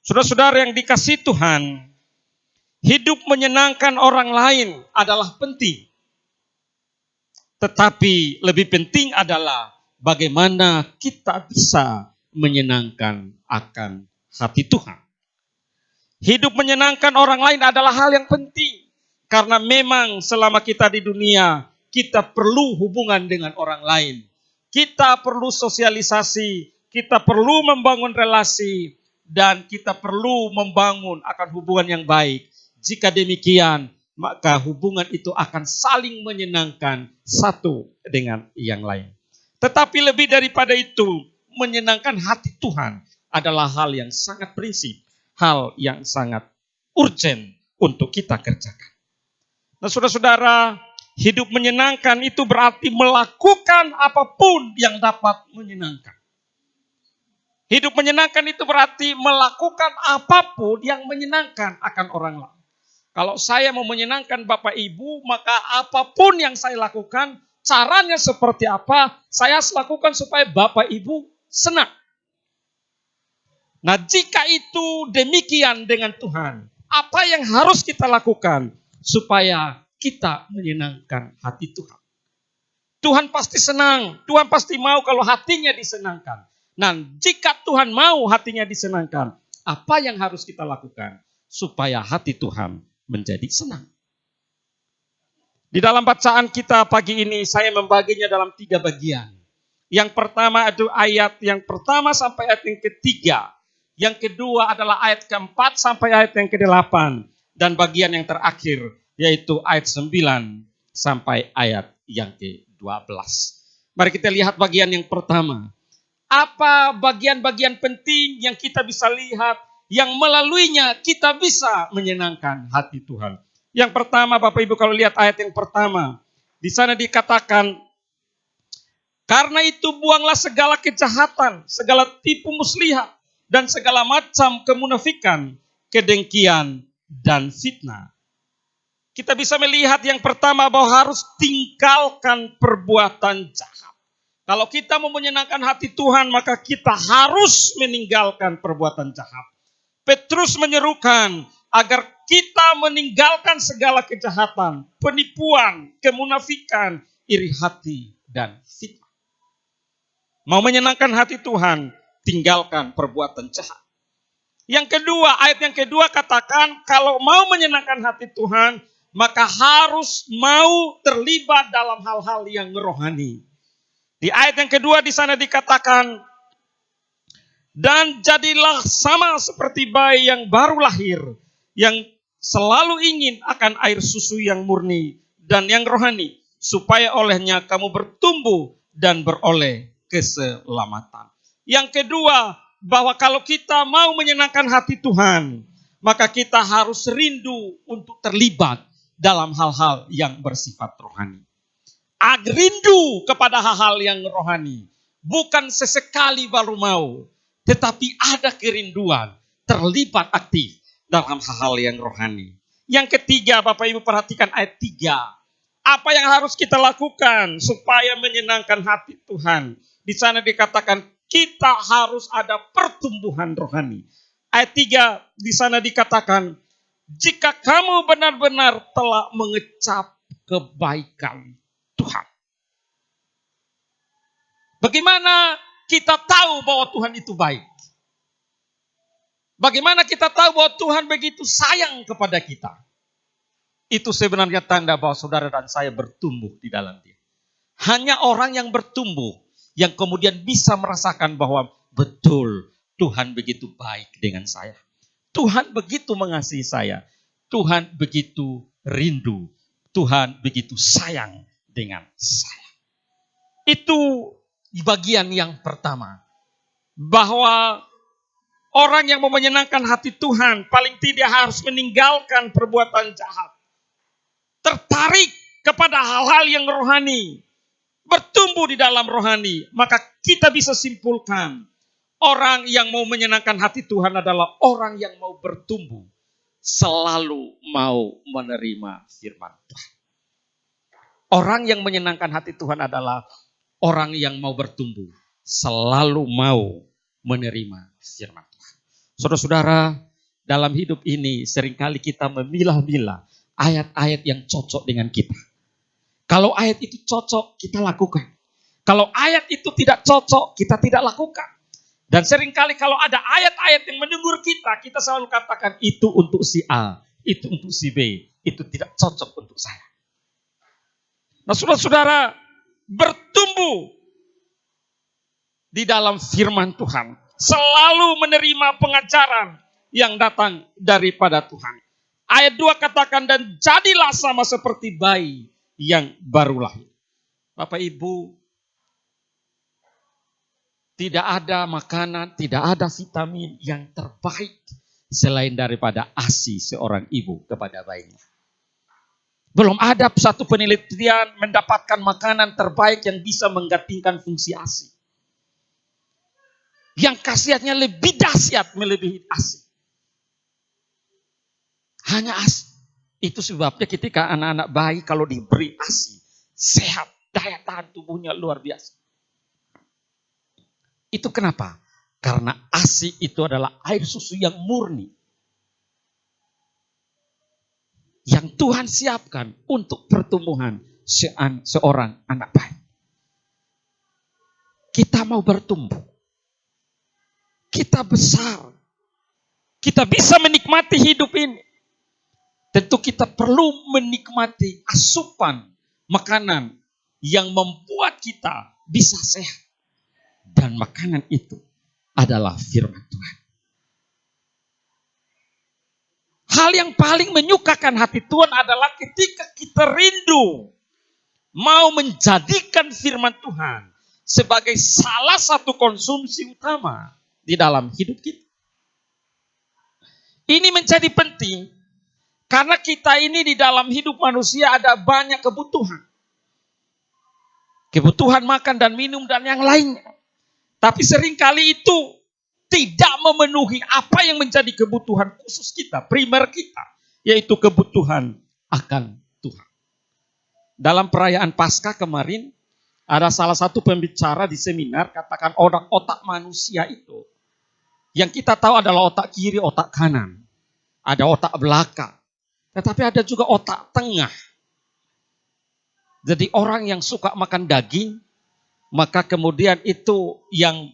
Saudara-saudara yang dikasihi Tuhan, hidup menyenangkan orang lain adalah penting. Tetapi lebih penting adalah bagaimana kita bisa menyenangkan akan hati Tuhan. Hidup menyenangkan orang lain adalah hal yang penting. Karena memang selama kita di dunia, kita perlu hubungan dengan orang lain. Kita perlu sosialisasi, kita perlu membangun relasi, dan kita perlu membangun akan hubungan yang baik. Jika demikian, maka hubungan itu akan saling menyenangkan satu dengan yang lain. Tetapi lebih daripada itu, menyenangkan hati Tuhan adalah hal yang sangat prinsip, hal yang sangat urgent untuk kita kerjakan. Nah, saudara-saudara, hidup menyenangkan itu berarti melakukan apapun yang dapat menyenangkan. Hidup menyenangkan itu berarti melakukan apapun yang menyenangkan akan orang lain. Kalau saya mau menyenangkan Bapak Ibu, maka apapun yang saya lakukan, caranya seperti apa, saya lakukan supaya Bapak Ibu senang. Nah, jika itu demikian dengan Tuhan, apa yang harus kita lakukan supaya kita menyenangkan hati Tuhan? Tuhan pasti senang, Tuhan pasti mau kalau hatinya disenangkan. Nah, jika Tuhan mau hatinya disenangkan, apa yang harus kita lakukan supaya hati Tuhan menjadi senang? Di dalam bacaan kita pagi ini, saya membaginya dalam 3 bagian. Yang pertama itu ayat yang pertama sampai ayat yang ketiga. Yang kedua adalah ayat keempat sampai ayat yang ke-8. Dan bagian yang terakhir yaitu ayat 9 sampai ayat yang ke-12. Mari kita lihat bagian yang pertama. Apa bagian-bagian penting yang kita bisa lihat yang melaluinya kita bisa menyenangkan hati Tuhan? Yang pertama, Bapak Ibu kalau lihat ayat yang pertama, di sana dikatakan, karena itu buanglah segala kejahatan, segala tipu muslihat, dan segala macam kemunafikan, kedengkian, dan fitnah. Kita bisa melihat yang pertama bahwa harus tinggalkan perbuatan jahat. Kalau kita mau menyenangkan hati Tuhan, maka kita harus meninggalkan perbuatan jahat. Petrus menyerukan agar kita meninggalkan segala kejahatan, penipuan, kemunafikan, iri hati, dan fitnah. Mau menyenangkan hati Tuhan, tinggalkan perbuatan jahat. Yang kedua, ayat yang kedua katakan, kalau mau menyenangkan hati Tuhan, maka harus mau terlibat dalam hal-hal yang rohani. Di ayat yang kedua di sana dikatakan, dan jadilah sama seperti bayi yang baru lahir, yang selalu ingin akan air susu yang murni dan yang rohani, supaya olehnya kamu bertumbuh dan beroleh keselamatan. Yang kedua, bahwa kalau kita mau menyenangkan hati Tuhan, maka kita harus rindu untuk terlibat dalam hal-hal yang bersifat rohani. Rindu kepada hal-hal yang rohani. Bukan sesekali baru mau, tetapi ada kerinduan terlibat aktif dalam hal-hal yang rohani. Yang ketiga, Bapak Ibu perhatikan ayat 3. Apa yang harus kita lakukan supaya menyenangkan hati Tuhan? Di sana dikatakan kita harus ada pertumbuhan rohani. Ayat 3 di sana dikatakan, jika kamu benar-benar telah mengecap kebaikan Tuhan. Bagaimana kita tahu bahwa Tuhan itu baik? Bagaimana kita tahu bahwa Tuhan begitu sayang kepada kita? Itu sebenarnya tanda bahwa saudara dan saya bertumbuh di dalam Dia. Hanya orang yang bertumbuh yang kemudian bisa merasakan bahwa betul Tuhan begitu baik dengan saya. Tuhan begitu mengasihi saya. Tuhan begitu rindu. Tuhan begitu sayang dengan saya. Itu bagian yang pertama. Bahwa orang yang mau menyenangkan hati Tuhan paling tidak harus meninggalkan perbuatan jahat. Tertarik kepada hal-hal yang rohani. Bertumbuh di dalam rohani. Maka kita bisa simpulkan. Orang yang mau menyenangkan hati Tuhan adalah orang yang mau bertumbuh. Selalu mau menerima firman Tuhan. Orang yang menyenangkan hati Tuhan adalah orang yang mau bertumbuh. Selalu mau menerima firman Tuhan. Saudara-saudara, dalam hidup ini seringkali kita memilah-milah ayat-ayat yang cocok dengan kita. Kalau ayat itu cocok, kita lakukan. Kalau ayat itu tidak cocok, kita tidak lakukan. Dan seringkali kalau ada ayat-ayat yang menegur kita, kita selalu katakan itu untuk si A, itu untuk si B, itu tidak cocok untuk saya. Nah, saudara-saudara, bertumbuh di dalam firman Tuhan, selalu menerima pengajaran yang datang daripada Tuhan. Ayat 2 katakan, dan jadilah sama seperti bayi yang baru lahir. Bapak Ibu, tidak ada makanan, tidak ada vitamin yang terbaik selain daripada ASI seorang ibu kepada bayinya. Belum ada satu penelitian mendapatkan makanan terbaik yang bisa menggantikan fungsi ASI. Yang khasiatnya lebih dahsyat melebihi ASI. Hanya ASI. Itu sebabnya ketika anak-anak bayi kalau diberi ASI, sehat, daya tahan tubuhnya luar biasa. Itu kenapa? Karena ASI itu adalah air susu yang murni. Yang Tuhan siapkan untuk pertumbuhan seorang anak bayi. Kita mau bertumbuh. Kita besar. Kita bisa menikmati hidup ini. Tentu kita perlu menikmati asupan makanan yang membuat kita bisa sehat. Dan makanan itu adalah firman Tuhan. Hal yang paling menyukakan hati Tuhan adalah ketika kita rindu mau menjadikan firman Tuhan sebagai salah satu konsumsi utama di dalam hidup kita. Ini menjadi penting karena kita ini di dalam hidup manusia ada banyak kebutuhan. Kebutuhan makan dan minum dan yang lainnya. Tapi seringkali itu tidak memenuhi apa yang menjadi kebutuhan khusus kita, primer kita. Yaitu kebutuhan akan Tuhan. Dalam perayaan Paskah kemarin, ada salah satu pembicara di seminar, katakan otak manusia itu. Yang kita tahu adalah otak kiri, otak kanan. Ada otak belakang. Tetapi ada juga otak tengah. Jadi orang yang suka makan daging, maka kemudian itu yang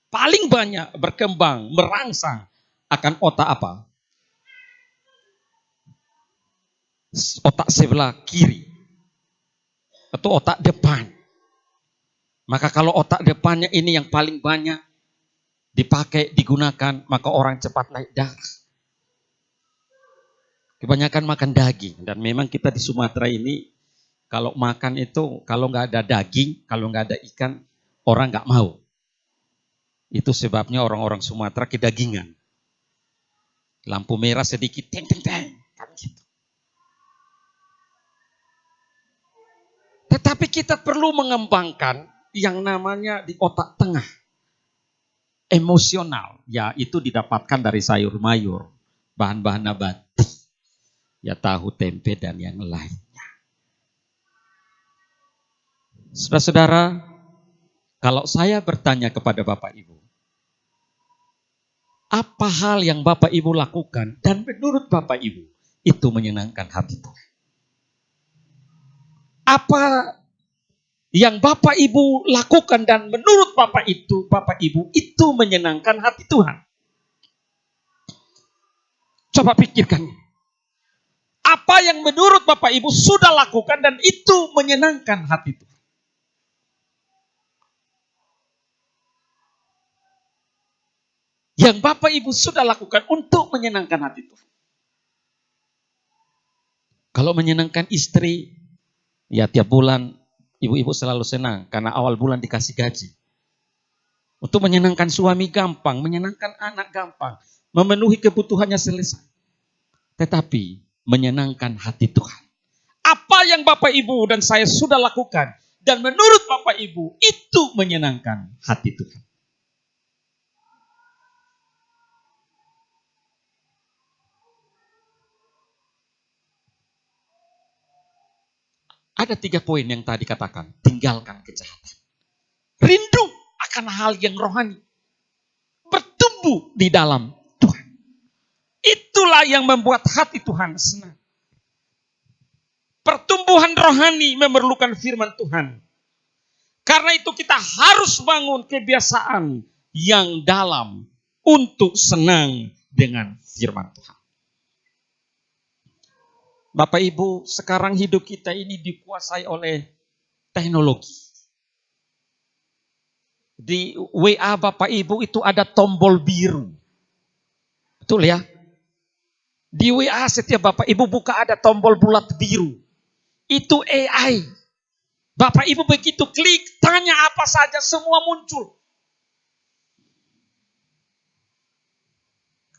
paling banyak berkembang, merangsang akan otak apa? Otak sebelah kiri. Atau otak depan. Maka kalau otak depannya ini yang paling banyak dipakai, digunakan, maka orang cepat naik darah. Kebanyakan makan daging. Dan memang kita di Sumatera ini, kalau makan itu, kalau nggak ada daging, kalau nggak ada ikan, orang nggak mau. Itu sebabnya orang-orang Sumatera kedagingan. Lampu merah sedikit, teng, teng, teng. Kan gitu. Tetapi kita perlu mengembangkan yang namanya di otak tengah. Emosional. Ya itu didapatkan dari sayur mayur. Bahan-bahan nabati. Ya tahu, tempe, dan yang lain. Saudara-saudara, kalau saya bertanya kepada Bapak Ibu, apa hal yang Bapak Ibu lakukan dan menurut Bapak Ibu itu menyenangkan hati Tuhan? Apa yang Bapak Ibu lakukan dan menurut Bapak Ibu itu menyenangkan hati Tuhan? Coba pikirkan. Apa yang menurut Bapak Ibu sudah lakukan dan itu menyenangkan hati Tuhan? Yang Bapak Ibu sudah lakukan untuk menyenangkan hati Tuhan. Kalau menyenangkan istri, ya tiap bulan ibu-ibu selalu senang karena awal bulan dikasih gaji. Untuk menyenangkan suami gampang, menyenangkan anak gampang, memenuhi kebutuhannya selesai. Tetapi menyenangkan hati Tuhan. Apa yang Bapak Ibu dan saya sudah lakukan dan menurut Bapak Ibu itu menyenangkan hati Tuhan. Ada 3 poin yang tadi katakan. Tinggalkan kejahatan. Rindu akan hal yang rohani. Bertumbuh bertumbuh di dalam Tuhan. Itulah yang membuat hati Tuhan senang. Pertumbuhan rohani memerlukan firman Tuhan. Karena itu kita harus bangun kebiasaan yang dalam untuk senang dengan firman Tuhan. Bapak Ibu, sekarang hidup kita ini dikuasai oleh teknologi. Di WA Bapak Ibu itu ada tombol biru. Betul ya? Di WA setiap Bapak Ibu buka ada tombol bulat biru. Itu AI. Bapak Ibu begitu klik, tanya apa saja, semua muncul.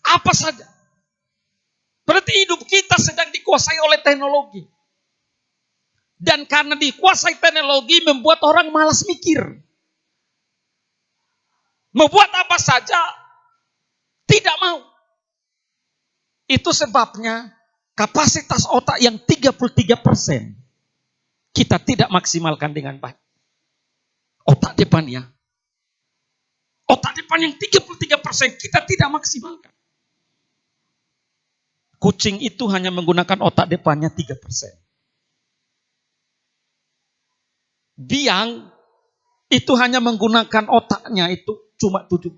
Apa saja. Berarti hidup kita sedang dikuasai oleh teknologi. Dan karena dikuasai teknologi membuat orang malas mikir. Membuat apa saja tidak mau. Itu sebabnya kapasitas otak yang 33% kita tidak maksimalkan dengan baik. Otak depannya. Otak depan yang 33% kita tidak maksimalkan. Kucing itu hanya menggunakan otak depannya 3%. Biang itu hanya menggunakan otaknya itu cuma 7%.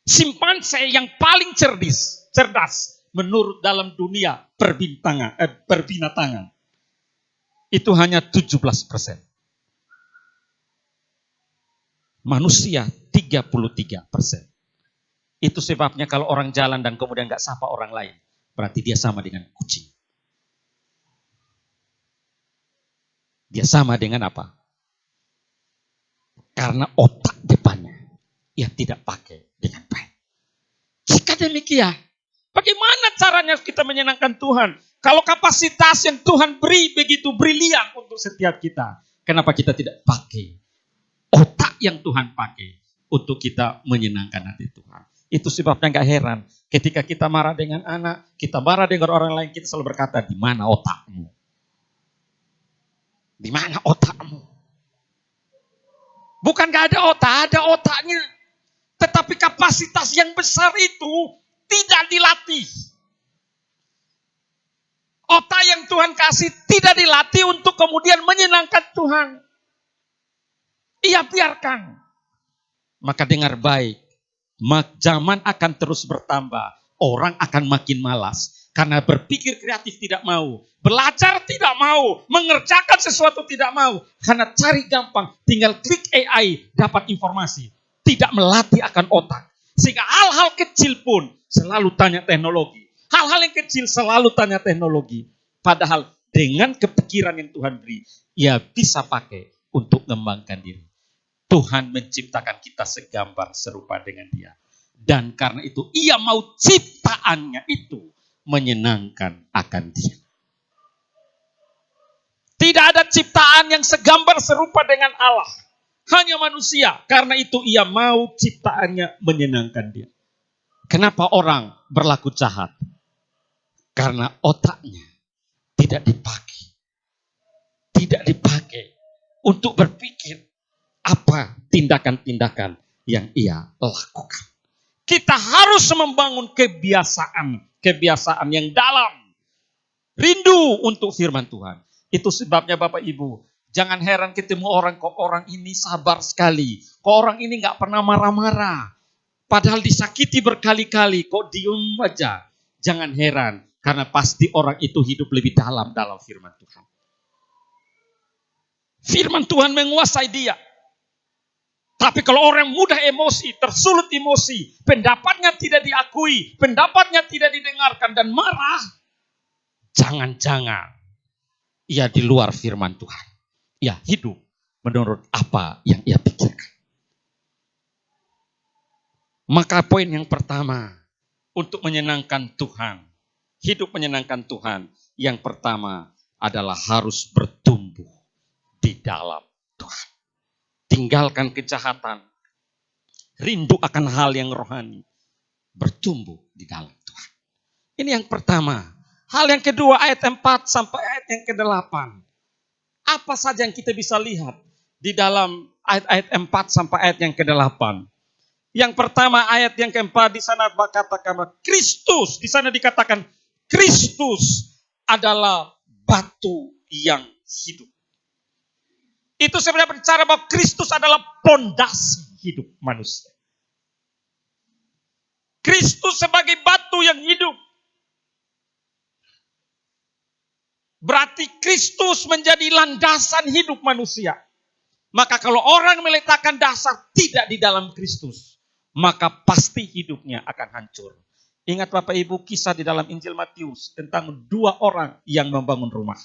Simpanse yang paling cerdas menurut dalam dunia perbinatangan. Itu hanya 17%. Manusia 33%. Itu sebabnya kalau orang jalan dan kemudian gak sapa orang lain, berarti dia sama dengan kucing. Dia sama dengan apa? Karena otak depannya ia tidak pakai dengan baik. Jika demikian, bagaimana caranya kita menyenangkan Tuhan? Kalau kapasitas yang Tuhan beri begitu brilian untuk setiap kita, kenapa kita tidak pakai otak yang Tuhan pakai untuk kita menyenangkan hati Tuhan? Itu sebabnya gak heran ketika kita marah dengan anak, kita marah dengan orang lain, kita selalu berkata, di mana otakmu? Di mana otakmu? Bukan gak ada otak, ada otaknya. Tetapi kapasitas yang besar itu tidak dilatih. Otak yang Tuhan kasih tidak dilatih untuk kemudian menyenangkan Tuhan. Ia biarkan. Maka dengar baik, zaman akan terus bertambah. Orang akan makin malas. Karena berpikir kreatif tidak mau. Belajar tidak mau. Mengerjakan sesuatu tidak mau. Karena cari gampang. Tinggal klik AI dapat informasi. Tidak melatih akan otak. Sehingga hal-hal kecil pun selalu tanya teknologi. Hal-hal yang kecil selalu tanya teknologi. Padahal dengan kepikiran yang Tuhan beri, ia bisa pakai untuk mengembangkan diri. Tuhan menciptakan kita segambar serupa dengan dia. Dan karena itu ia mau ciptaannya itu menyenangkan akan dia. Tidak ada ciptaan yang segambar serupa dengan Allah. Hanya manusia. Karena itu ia mau ciptaannya menyenangkan dia. Kenapa orang berlaku jahat? Karena otaknya tidak dipakai. Tidak dipakai untuk berpikir apa tindakan-tindakan yang ia lakukan. Kita harus membangun kebiasaan yang dalam. Rindu untuk firman Tuhan. Itu sebabnya Bapak Ibu, jangan heran ketemu orang, kok orang ini sabar sekali. Kok orang ini gak pernah marah-marah. Padahal disakiti berkali-kali, kok diem aja. Jangan heran, karena pasti orang itu hidup lebih dalam firman Tuhan. Firman Tuhan menguasai dia. Tapi kalau orang mudah emosi, tersulut emosi, pendapatnya tidak diakui, pendapatnya tidak didengarkan dan marah, jangan-jangan ia di luar firman Tuhan. Ia hidup menurut apa yang ia pikirkan. Maka poin yang pertama, untuk menyenangkan Tuhan, hidup menyenangkan Tuhan, yang pertama adalah harus bertumbuh di dalam Tuhan. Tinggalkan kejahatan. Rindu akan hal yang rohani. Bertumbuh di dalam Tuhan. Ini yang pertama. Hal yang kedua, ayat 4 sampai ayat yang ke-8. Apa saja yang kita bisa lihat di dalam ayat-ayat 4 sampai ayat yang ke-8. Yang pertama ayat yang keempat di sana katakan Kristus. Di sana dikatakan Kristus adalah batu yang hidup. Itu sebenarnya bicara bahwa Kristus adalah pondasi hidup manusia. Kristus sebagai batu yang hidup. Berarti Kristus menjadi landasan hidup manusia. Maka kalau orang meletakkan dasar tidak di dalam Kristus, maka pasti hidupnya akan hancur. Ingat Bapak Ibu kisah di dalam Injil Matius tentang 2 orang yang membangun rumah.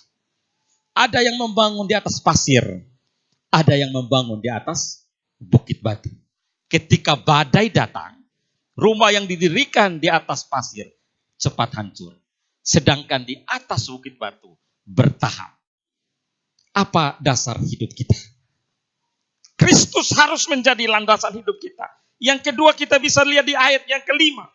Ada yang membangun di atas pasir, ada yang membangun di atas bukit batu. Ketika badai datang, rumah yang didirikan di atas pasir cepat hancur. Sedangkan di atas bukit batu bertahan. Apa dasar hidup kita? Kristus harus menjadi landasan hidup kita. Yang kedua kita bisa lihat di ayat yang kelima.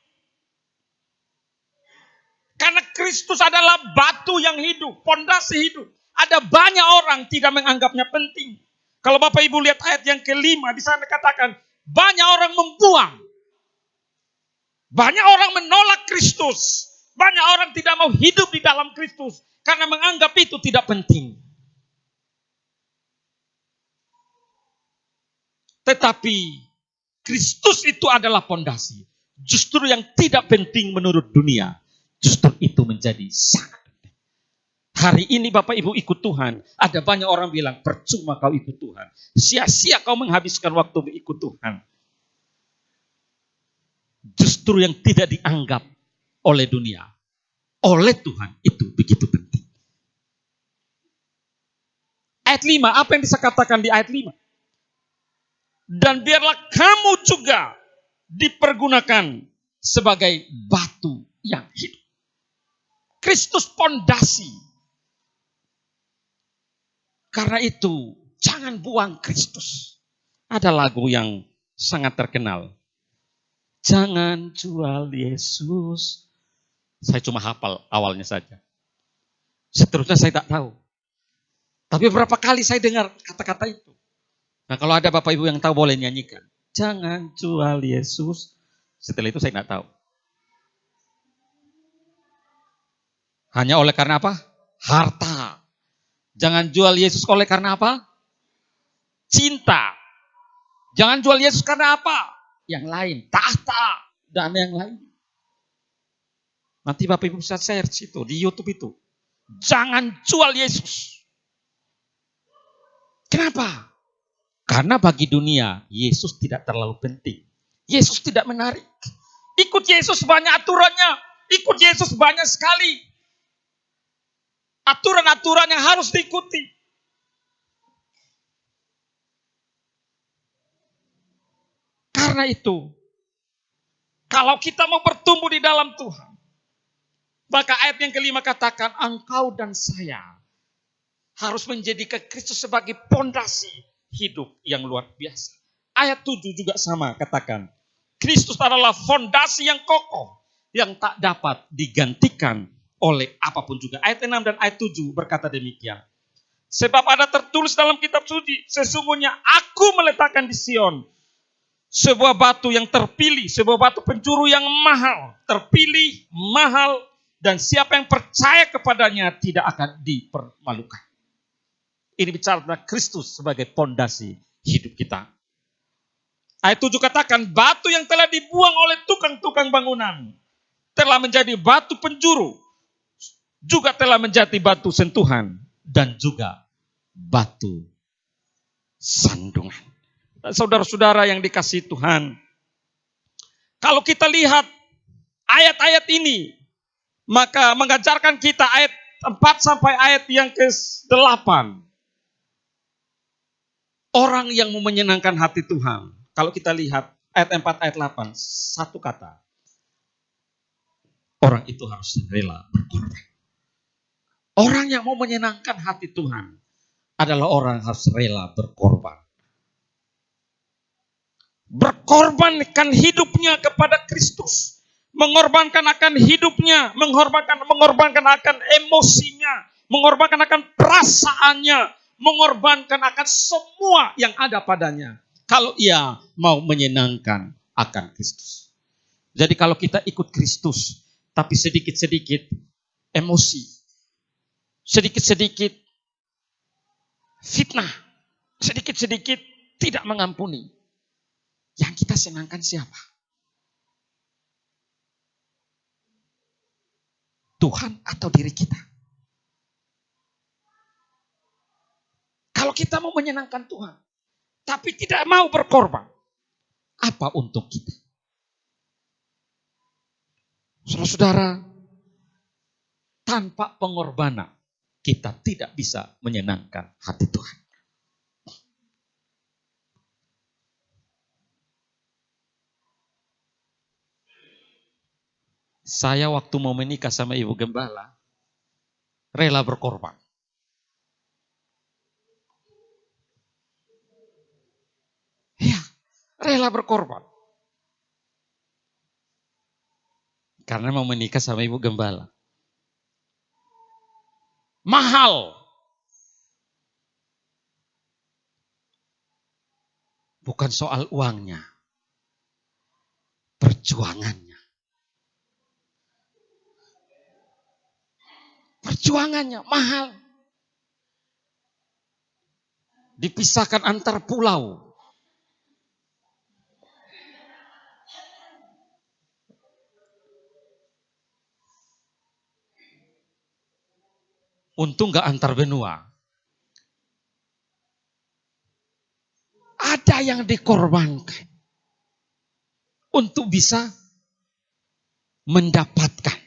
Karena Kristus adalah batu yang hidup, pondasi hidup. Ada banyak orang tidak menganggapnya penting. Kalau Bapak Ibu lihat ayat yang kelima, di sana katakan banyak orang membuang. Banyak orang menolak Kristus. Banyak orang tidak mau hidup di dalam Kristus karena menganggap itu tidak penting. Tetapi Kristus itu adalah pondasi. Justru yang tidak penting menurut dunia, justru itu menjadi sangat penting. Hari ini Bapak Ibu ikut Tuhan, ada banyak orang bilang percuma kau ikut Tuhan. Sia-sia kau menghabiskan waktu ikut Tuhan. Justru yang tidak dianggap oleh dunia, oleh Tuhan itu begitu penting. Ayat 5, apa yang bisa katakan di ayat 5? Dan biarlah kamu juga dipergunakan sebagai batu yang hidup. Kristus pondasi. Karena itu, jangan buang Kristus. Ada lagu yang sangat terkenal. Jangan jual Yesus. Saya cuma hafal awalnya saja. Seterusnya saya tak tahu. Tapi berapa kali saya dengar kata-kata itu. Nah kalau ada Bapak Ibu yang tahu boleh nyanyikan. Jangan jual Yesus. Setelah itu saya tidak tahu. Hanya oleh karena apa? Harta. Jangan jual Yesus oleh karena apa? Cinta. Jangan jual Yesus karena apa? Yang lain. Tahta. Dan yang lain. Nanti Bapak Ibu bisa search itu di YouTube itu. Jangan jual Yesus. Kenapa? Karena bagi dunia, Yesus tidak terlalu penting. Yesus tidak menarik. Ikut Yesus banyak aturannya. Ikut Yesus banyak sekali. Aturan-aturan yang harus diikuti. Karena itu, kalau kita mau bertumbuh di dalam Tuhan, maka ayat yang kelima katakan, engkau dan saya harus menjadikan Kristus sebagai pondasi hidup yang luar biasa. Ayat 7 juga sama katakan. Kristus adalah fondasi yang kokoh. Yang tak dapat digantikan oleh apapun juga. Ayat 6 dan ayat 7 berkata demikian. Sebab ada tertulis dalam kitab suci. Sesungguhnya aku meletakkan di Sion sebuah batu yang terpilih. Sebuah batu penjuru yang mahal. Terpilih, mahal. Dan siapa yang percaya kepadanya tidak akan dipermalukan. Ini bicara tentang Kristus sebagai pondasi hidup kita. Ayat 7 katakan, batu yang telah dibuang oleh tukang-tukang bangunan telah menjadi batu penjuru, juga telah menjadi batu sentuhan, dan juga batu sandungan. Saudara-saudara yang dikasihi Tuhan, kalau kita lihat ayat-ayat ini, maka mengajarkan kita ayat 4 sampai ayat yang ke-8. Orang yang mau menyenangkan hati Tuhan. Kalau kita lihat ayat 4, ayat 8. Satu kata. Orang itu harus rela berkorban. Orang yang mau menyenangkan hati Tuhan adalah orang yang harus rela berkorban. Berkorbankan hidupnya kepada Kristus. Mengorbankan akan hidupnya. Mengorbankan akan emosinya. Mengorbankan akan perasaannya. Mengorbankan akan semua yang ada padanya. Kalau ia mau menyenangkan akan Kristus. Jadi kalau kita ikut Kristus, tapi sedikit-sedikit emosi, sedikit-sedikit fitnah, sedikit-sedikit tidak mengampuni, yang kita senangkan siapa? Tuhan atau diri kita? Kalau kita mau menyenangkan Tuhan, tapi tidak mau berkorban, apa untung kita? Saudara-saudara, tanpa pengorbanan, kita tidak bisa menyenangkan hati Tuhan. Saya waktu mau menikah sama Ibu Gembala, rela berkorban. Ya, rela berkorban. Karena mau menikah sama Ibu Gembala. Mahal. Bukan soal uangnya. Perjuangannya. Perjuangannya mahal. Dipisahkan antar pulau. Untung gak antar benua. Ada yang dikorbankan untuk bisa mendapatkan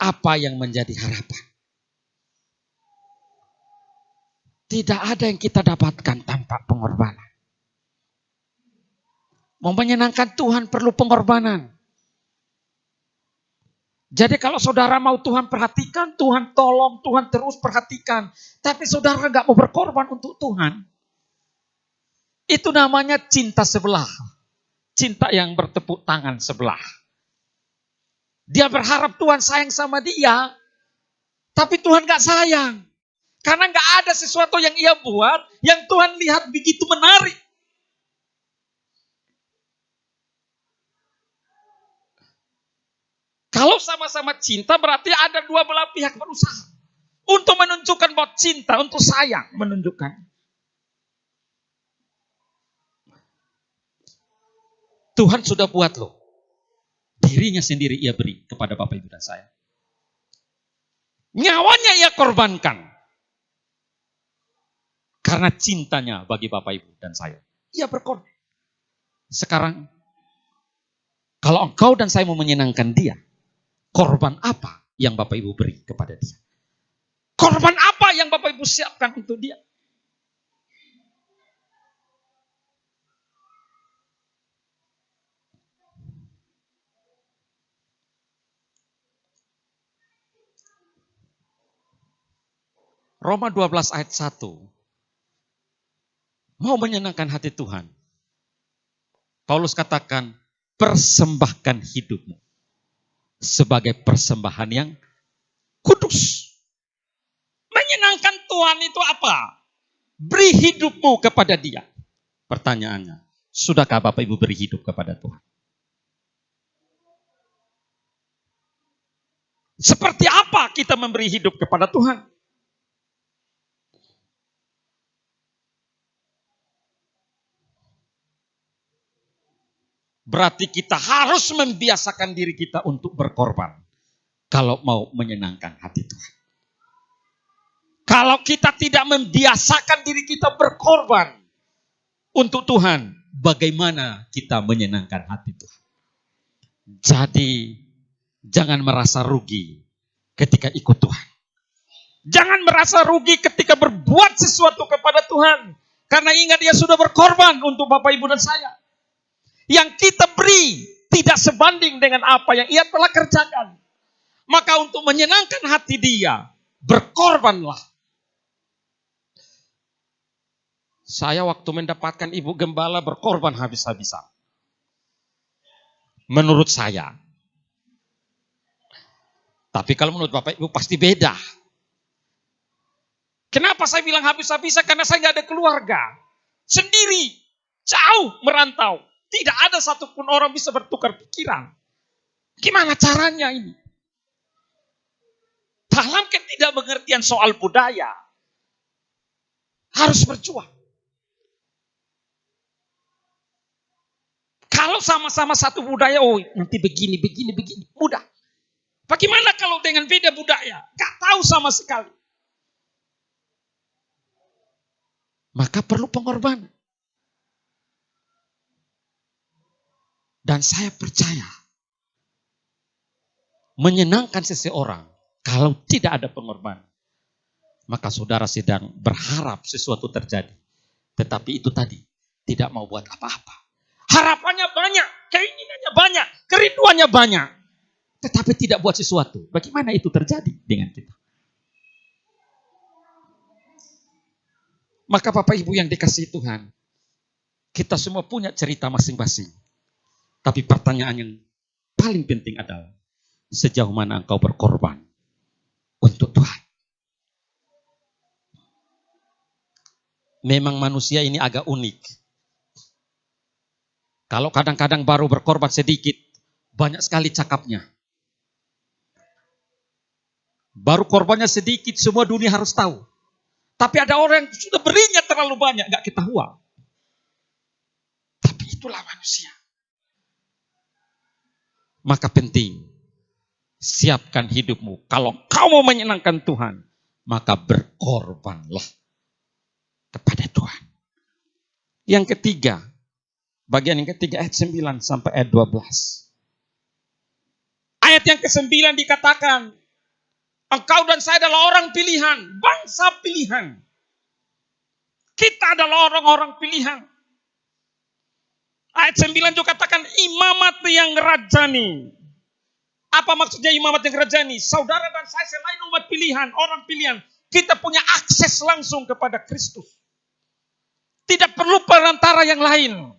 apa yang menjadi harapan. Tidak ada yang kita dapatkan tanpa pengorbanan. Mau menyenangkan Tuhan perlu pengorbanan. Jadi kalau saudara mau Tuhan perhatikan, Tuhan tolong, Tuhan terus perhatikan. Tapi saudara gak mau berkorban untuk Tuhan. Itu namanya cinta sebelah. Cinta yang bertepuk tangan sebelah. Dia berharap Tuhan sayang sama dia. Tapi Tuhan gak sayang. Karena gak ada sesuatu yang ia buat yang Tuhan lihat begitu menarik. Kalau sama-sama cinta berarti ada dua belah pihak berusaha. Untuk menunjukkan bahwa cinta, untuk sayang menunjukkan. Tuhan sudah buat loh. Dirinya sendiri ia beri kepada Bapak Ibu dan saya. Nyawanya ia korbankan. Karena cintanya bagi Bapak Ibu dan saya. Ia berkorban. Sekarang, kalau engkau dan saya mau menyenangkan dia, korban apa yang Bapak Ibu beri kepada dia? Korban apa yang Bapak Ibu siapkan untuk dia? Roma 12 ayat 1. Mau menyenangkan hati Tuhan. Paulus katakan, persembahkan hidupmu sebagai persembahan yang kudus. Menyenangkan Tuhan itu apa? Beri hidupmu kepada dia. Pertanyaannya, sudahkah Bapak Ibu beri hidup kepada Tuhan? Seperti apa kita memberi hidup kepada Tuhan? Berarti kita harus membiasakan diri kita untuk berkorban. Kalau mau menyenangkan hati Tuhan. Kalau kita tidak membiasakan diri kita berkorban untuk Tuhan, bagaimana kita menyenangkan hati Tuhan? Jadi, jangan merasa rugi ketika ikut Tuhan. Jangan merasa rugi ketika berbuat sesuatu kepada Tuhan. Karena ingat dia sudah berkorban untuk Bapak Ibu dan saya. Yang kita beri tidak sebanding dengan apa yang ia telah kerjakan. Maka untuk menyenangkan hati dia, berkorbanlah. Saya waktu mendapatkan Ibu Gembala berkorban habis-habisan. Menurut saya. Tapi kalau menurut Bapak Ibu pasti beda. Kenapa saya bilang habis-habisan? Karena saya nggak ada keluarga. Sendiri. Jauh merantau. Tidak ada satupun orang bisa bertukar pikiran. Gimana caranya ini? Dalam ketidakmengertian soal budaya, harus berjuang. Kalau sama-sama satu budaya, oh nanti begini, mudah. Bagaimana kalau dengan beda budaya? Gak tahu sama sekali. Maka perlu pengorbanan. Dan saya percaya, menyenangkan seseorang kalau tidak ada pengorbanan. Maka saudara sedang berharap sesuatu terjadi. Tetapi itu tadi, tidak mau buat apa-apa. Harapannya banyak, keinginannya banyak, kerinduannya banyak. Tetapi tidak buat sesuatu. Bagaimana itu terjadi dengan kita? Maka Bapak Ibu yang dikasihi Tuhan, kita semua punya cerita masing-masing. Tapi pertanyaan yang paling penting adalah, sejauh mana engkau berkorban untuk Tuhan? Memang manusia ini agak unik. Kalau kadang-kadang baru berkorban sedikit, banyak sekali cakapnya. Baru korbannya sedikit, semua dunia harus tahu. Tapi ada orang yang sudah berinya terlalu banyak, gak ketahuan. Tapi itulah manusia. Maka penting, siapkan hidupmu. Kalau kau mau menyenangkan Tuhan, maka berkorbanlah kepada Tuhan. Yang ketiga, bagian yang ketiga ayat 9 sampai ayat 12. Ayat yang ke-9 dikatakan, engkau dan saya adalah orang pilihan, bangsa pilihan. Kita adalah orang-orang pilihan. Ayat 9 juga katakan imamat yang rajani. Apa maksudnya imamat yang rajani? Saudara dan saya selain umat pilihan, orang pilihan, kita punya akses langsung kepada Kristus. Tidak perlu perantara yang lain.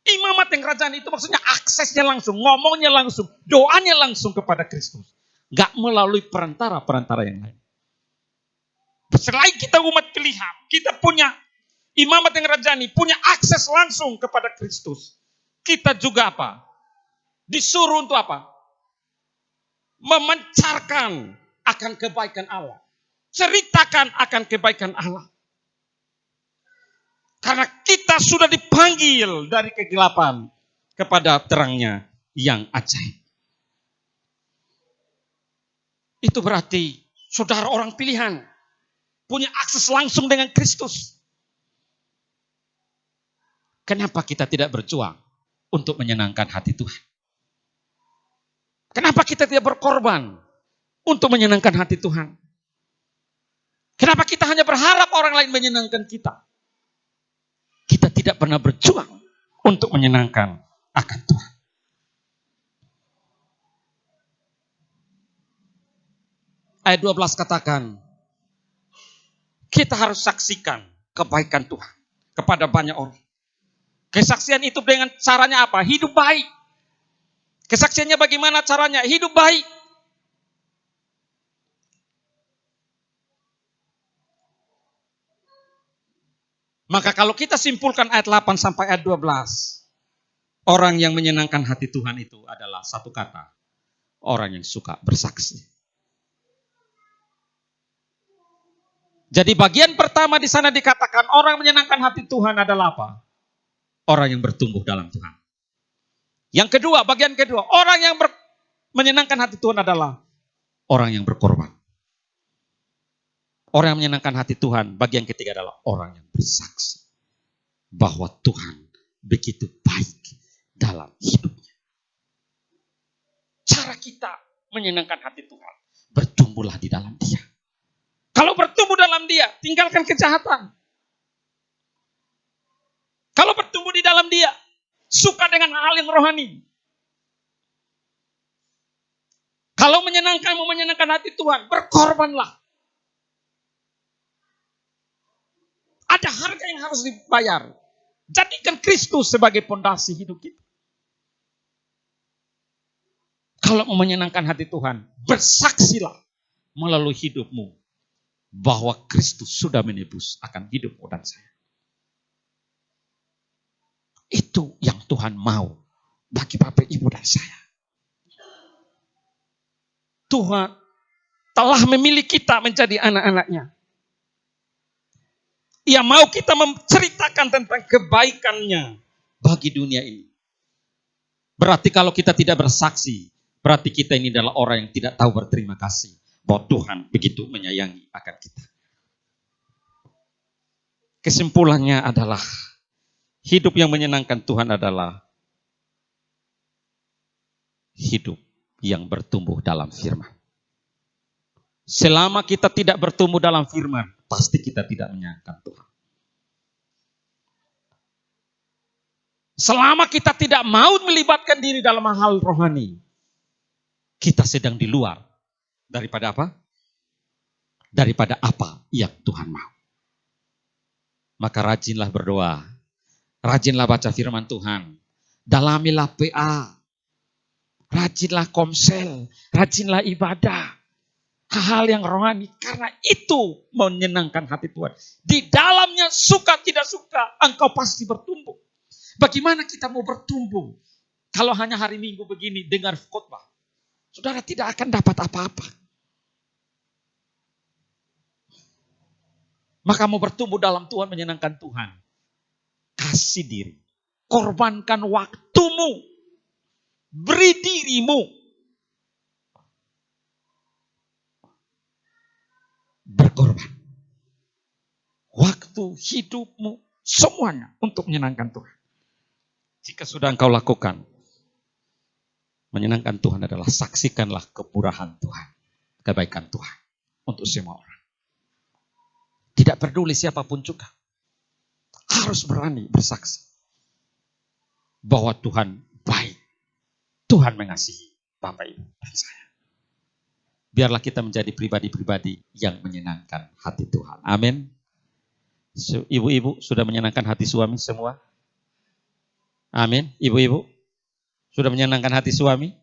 Imamat yang rajani itu maksudnya aksesnya langsung, ngomongnya langsung, doanya langsung kepada Kristus. Gak melalui perantara-perantara yang lain. Selain kita umat pilihan, kita punya imamat yang rajani, punya akses langsung kepada Kristus. Kita juga apa? Disuruh untuk apa? Memancarkan akan kebaikan Allah. Ceritakan akan kebaikan Allah. Karena kita sudah dipanggil dari kegelapan kepada terangnya yang ajaib. Itu berarti saudara orang pilihan, punya akses langsung dengan Kristus. Kenapa kita tidak berjuang untuk menyenangkan hati Tuhan? Kenapa kita tidak berkorban untuk menyenangkan hati Tuhan? Kenapa kita hanya berharap orang lain menyenangkan kita? Kita tidak pernah berjuang untuk menyenangkan akan Tuhan. Ayat 12 katakan, kita harus saksikan kebaikan Tuhan kepada banyak orang. Kesaksian itu dengan caranya apa? Hidup baik. Kesaksiannya bagaimana caranya? Hidup baik. Maka kalau kita simpulkan ayat 8 sampai ayat 12, orang yang menyenangkan hati Tuhan itu adalah satu kata, orang yang suka bersaksi. Jadi bagian pertama di sana dikatakan orang menyenangkan hati Tuhan adalah apa? Orang yang bertumbuh dalam Tuhan. Yang kedua, bagian kedua, orang yang menyenangkan hati Tuhan adalah orang yang berkorban. Orang yang menyenangkan hati Tuhan, bagian ketiga adalah orang yang bersaksi bahwa Tuhan begitu baik dalam hidupnya. Cara kita menyenangkan hati Tuhan, bertumbuhlah di dalam Dia. Kalau bertumbuh dalam Dia, tinggalkan kejahatan. Kalau bertumbuh di dalam Dia, suka dengan hal yang rohani. Kalau menyenangkan, mau menyenangkan hati Tuhan, berkorbanlah. Ada harga yang harus dibayar. Jadikan Kristus sebagai pondasi hidup kita. Kalau mau menyenangkan hati Tuhan, bersaksilah melalui hidupmu bahwa Kristus sudah menebus akan hidupmu dan saya. Itu yang Tuhan mau bagi Bapak, Ibu, dan saya. Tuhan telah memilih kita menjadi anak-anaknya. Ia mau kita menceritakan tentang kebaikannya bagi dunia ini. Berarti kalau kita tidak bersaksi, berarti kita ini adalah orang yang tidak tahu berterima kasih bahwa Tuhan begitu menyayangi akan kita. Kesimpulannya adalah hidup yang menyenangkan Tuhan adalah hidup yang bertumbuh dalam firman. Selama kita tidak bertumbuh dalam firman, pasti kita tidak menyenangkan Tuhan. Selama kita tidak mau melibatkan diri dalam hal rohani, kita sedang di luar daripada apa? Daripada apa yang Tuhan mau. Maka rajinlah berdoa, rajinlah baca firman Tuhan, dalamilah PA, rajinlah komsel, rajinlah ibadah. Hal-hal yang rohani, karena itu menyenangkan hati Tuhan. Di dalamnya suka tidak suka, engkau pasti bertumbuh. Bagaimana kita mau bertumbuh kalau hanya hari Minggu begini dengar khotbah? Saudara tidak akan dapat apa-apa. Maka mau bertumbuh dalam Tuhan, menyenangkan Tuhan, kasih diri, korbankan waktumu, beri dirimu, berkorban. Waktu, hidupmu, semuanya untuk menyenangkan Tuhan. Jika sudah engkau lakukan, menyenangkan Tuhan adalah saksikanlah kemurahan Tuhan, kebaikan Tuhan untuk semua orang. Tidak peduli siapapun juga. Harus berani bersaksi bahwa Tuhan baik. Tuhan mengasihi Bapak, Ibu, dan saya. Biarlah kita menjadi pribadi-pribadi yang menyenangkan hati Tuhan. Amin. Ibu-ibu sudah menyenangkan hati suami semua? Amin. Ibu-ibu sudah menyenangkan hati suami?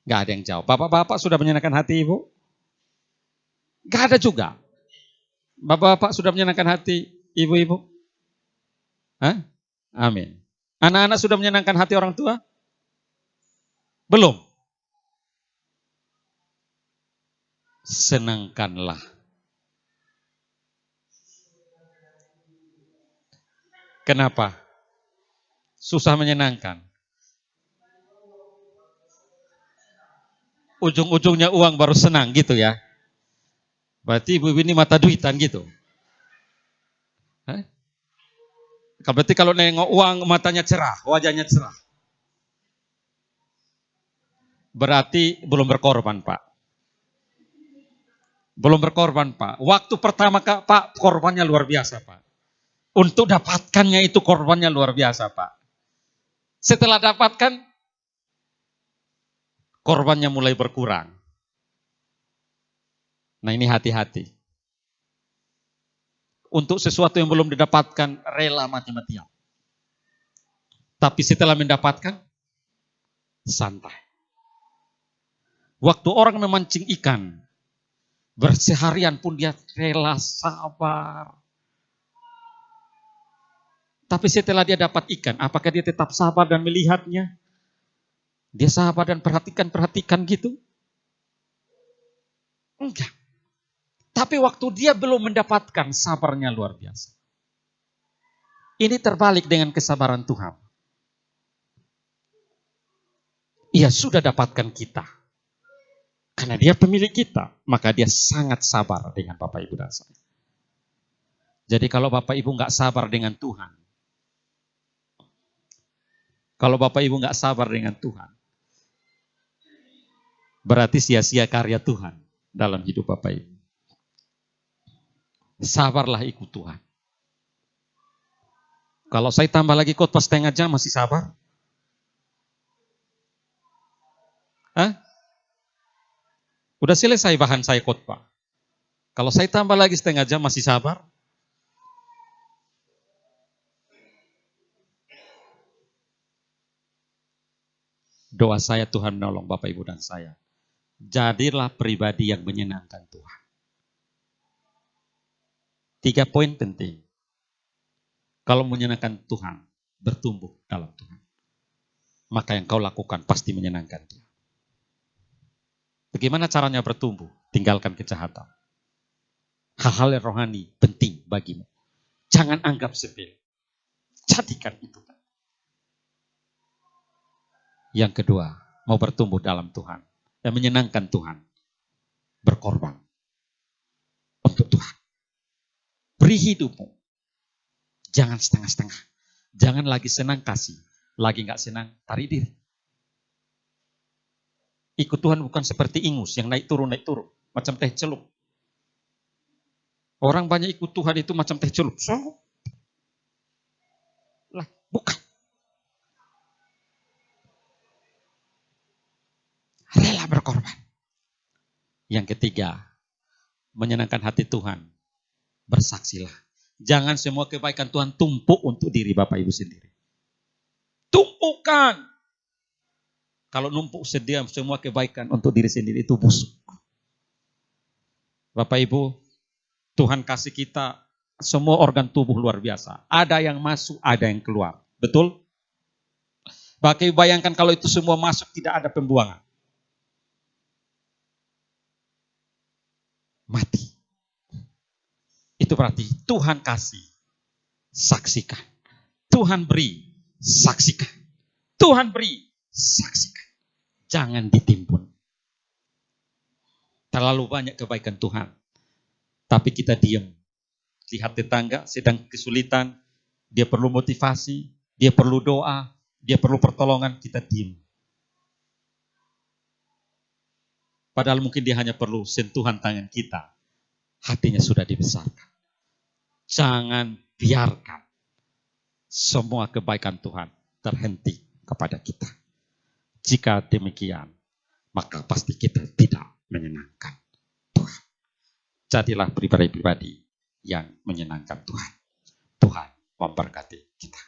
Gak ada yang jawab. Bapak-bapak sudah menyenangkan hati ibu? Gak ada juga. Bapak-bapak sudah menyenangkan hati ibu-ibu? Hah? Amin. Anak-anak sudah menyenangkan hati orang tua? Belum. Senangkanlah. Kenapa? Susah menyenangkan. Ujung-ujungnya uang baru senang gitu ya. Berarti ibu ini mata duitan gitu. Hah? Berarti kalau nengok uang matanya cerah, wajahnya cerah. Berarti belum berkorban, Pak. Belum berkorban, Pak. Waktu pertama Pak, korbannya luar biasa, Pak. Untuk dapatkannya itu korbannya luar biasa, Pak. Setelah dapatkan, korbannya mulai berkurang. Nah, ini hati-hati. Untuk sesuatu yang belum didapatkan, rela mati-matian. Tapi setelah mendapatkan, santai. Waktu orang memancing ikan, berseharian pun dia rela, sabar. Tapi setelah dia dapat ikan, apakah dia tetap sabar dan melihatnya? Dia sabar dan perhatikan gitu? Enggak. Tapi waktu dia belum mendapatkan, sabarnya luar biasa. Ini terbalik dengan kesabaran Tuhan. Ia sudah dapatkan kita. Karena dia pemilik kita, maka dia sangat sabar dengan Bapak Ibu dan saya. Jadi kalau Bapak Ibu nggak sabar dengan Tuhan, kalau Bapak Ibu nggak sabar dengan Tuhan, berarti sia-sia karya Tuhan dalam hidup Bapak Ibu. Sabarlah ikut Tuhan. Kalau saya tambah lagi khotbah setengah jam masih sabar? Hah? Udah selesai bahan saya khotbah. Kalau saya tambah lagi setengah jam masih sabar? Doa saya Tuhan menolong Bapak Ibu dan saya. Jadilah pribadi yang menyenangkan Tuhan. 3 poin penting. Kalau menyenangkan Tuhan, bertumbuh dalam Tuhan, maka yang kau lakukan pasti menyenangkan Dia. Bagaimana caranya bertumbuh? Tinggalkan kejahatan. Hal-hal yang rohani penting bagimu. Jangan anggap sepele. Jadikan itu. Yang kedua, mau bertumbuh dalam Tuhan dan menyenangkan Tuhan, berkorban untuk Tuhan. Beri hidupmu. Jangan setengah-setengah. Jangan lagi senang kasih, lagi nggak senang tarik diri. Ikut Tuhan bukan seperti ingus yang naik turun, macam teh celup. Orang banyak ikut Tuhan itu macam teh celup. Lah, bukan. Rela berkorban. Yang ketiga, menyenangkan hati Tuhan. Bersaksilah. Jangan semua kebaikan Tuhan tumpuk untuk diri Bapak Ibu sendiri. Tumpukan. Kalau numpuk sedia semua kebaikan untuk diri sendiri itu busuk. Bapak Ibu, Tuhan kasih kita semua organ tubuh luar biasa. Ada yang masuk, ada yang keluar. Betul? Bapak Ibu bayangkan kalau itu semua masuk tidak ada pembuangan. Mati. Itu berarti Tuhan kasih, saksikan. Tuhan beri, saksikan. Tuhan beri, saksikan. Jangan ditimbun. Terlalu banyak kebaikan Tuhan. Tapi kita diam. Lihat tetangga sedang kesulitan, dia perlu motivasi, dia perlu doa, dia perlu pertolongan, kita diam. Padahal mungkin dia hanya perlu sentuhan tangan kita. Hatinya sudah dibesarkan. Jangan biarkan semua kebaikan Tuhan terhenti kepada kita. Jika demikian, maka pasti kita tidak menyenangkan Tuhan. Jadilah pribadi-pribadi yang menyenangkan Tuhan. Tuhan memberkati kita.